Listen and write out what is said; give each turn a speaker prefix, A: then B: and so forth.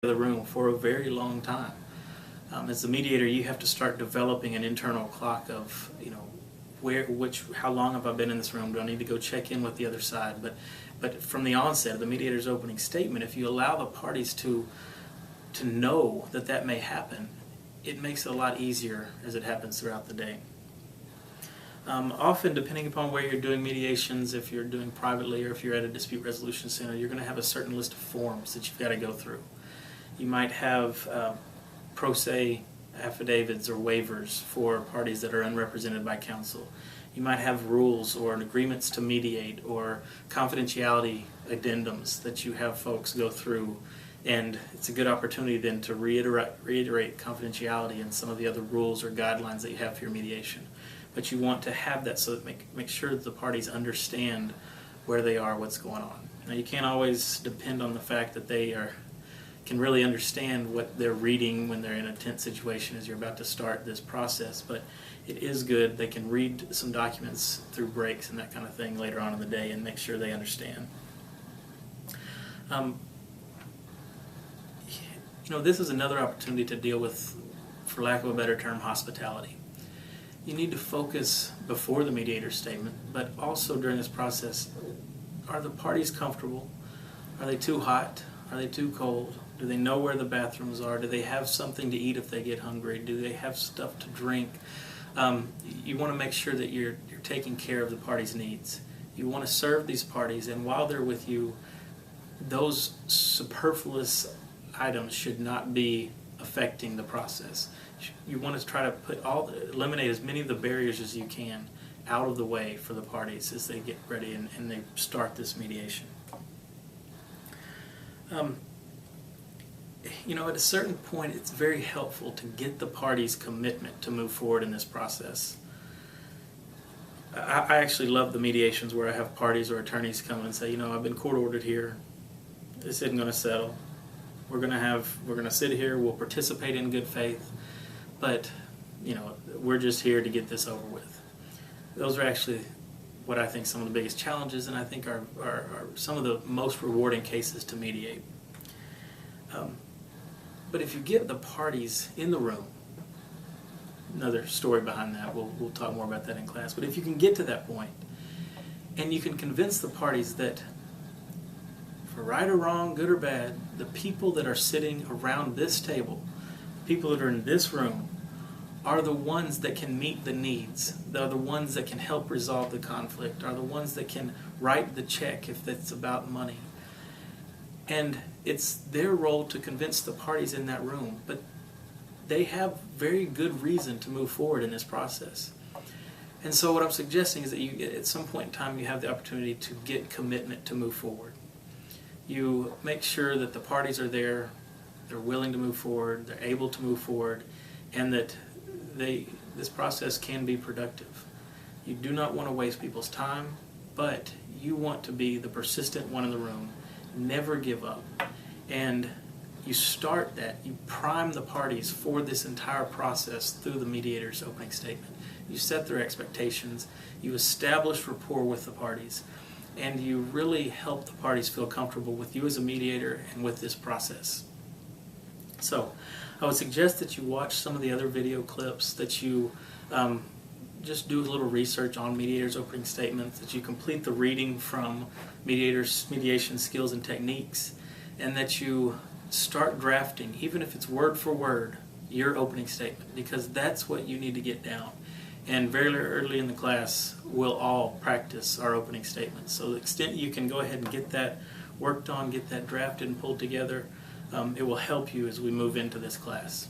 A: the room for a very long time. As the mediator, you have to start developing an internal clock of, how long have I been in this room? Do I need to go check in with the other side? But from the onset of the mediator's opening statement, if you allow the parties to know that that may happen, it makes it a lot easier as it happens throughout the day. Often, depending upon where you're doing mediations, if you're doing privately or if you're at a dispute resolution center, you're going to have a certain list of forms that you've got to go through. You might have pro se affidavits or waivers for parties that are unrepresented by counsel. You might have rules or agreements to mediate or confidentiality addendums that you have folks go through, and it's a good opportunity then to reiterate confidentiality and some of the other rules or guidelines that you have for your mediation. But you want to have that so that make sure that the parties understand where they are, what's going on. Now, you can't always depend on the fact that they can really understand what they're reading when they're in a tense situation as you're about to start this process, but it is good. They can read some documents through breaks and that kind of thing later on in the day and make sure they understand. This is another opportunity to deal with, for lack of a better term, hospitality. You need to focus before the mediator's statement, but also during this process. Are the parties comfortable? Are they too hot? Are they too cold? Do they know where the bathrooms are? Do they have something to eat if they get hungry? Do they have stuff to drink? You want to make sure that you're taking care of the parties' needs. You want to serve these parties, and while they're with you, those superfluous items should not be affecting the process. You want to try to eliminate as many of the barriers as you can out of the way for the parties as they get ready and they start this mediation. At a certain point, it's very helpful to get the parties' commitment to move forward in this process. I actually love the mediations where I have parties or attorneys come and say, I've been court ordered here. This isn't going to settle. We're going to sit here. We'll participate in good faith, but we're just here to get this over with. Those are actually what I think some of the biggest challenges, and I think are some of the most rewarding cases to mediate. But if you get the parties in the room, another story behind that, we'll talk more about that in class, but if you can get to that point and you can convince the parties that, for right or wrong, good or bad, the people that are sitting around this table, the people that are in this room, are the ones that can meet the needs. They're the ones that can help resolve the conflict, are the ones that can write the check if it's about money. And it's their role to convince the parties in that room, but they have very good reason to move forward in this process. And so what I'm suggesting is that at some point in time you have the opportunity to get commitment to move forward. You make sure that the parties are there, they're willing to move forward, they're able to move forward, and that this process can be productive. You do not want to waste people's time, but you want to be the persistent one in the room. Never give up. And you start that, you prime the parties for this entire process through the mediator's opening statement. You set their expectations, you establish rapport with the parties, and you really help the parties feel comfortable with you as a mediator and with this process. So I would suggest that you watch some of the other video clips, that you just do a little research on mediators' opening statements, that you complete the reading from mediation skills and techniques, and that you start drafting, even if it's word for word, your opening statement, because that's what you need to get down. And very early in the class, we'll all practice our opening statements. So to the extent you can go ahead and get that worked on, get that drafted and pulled together, it will help you as we move into this class.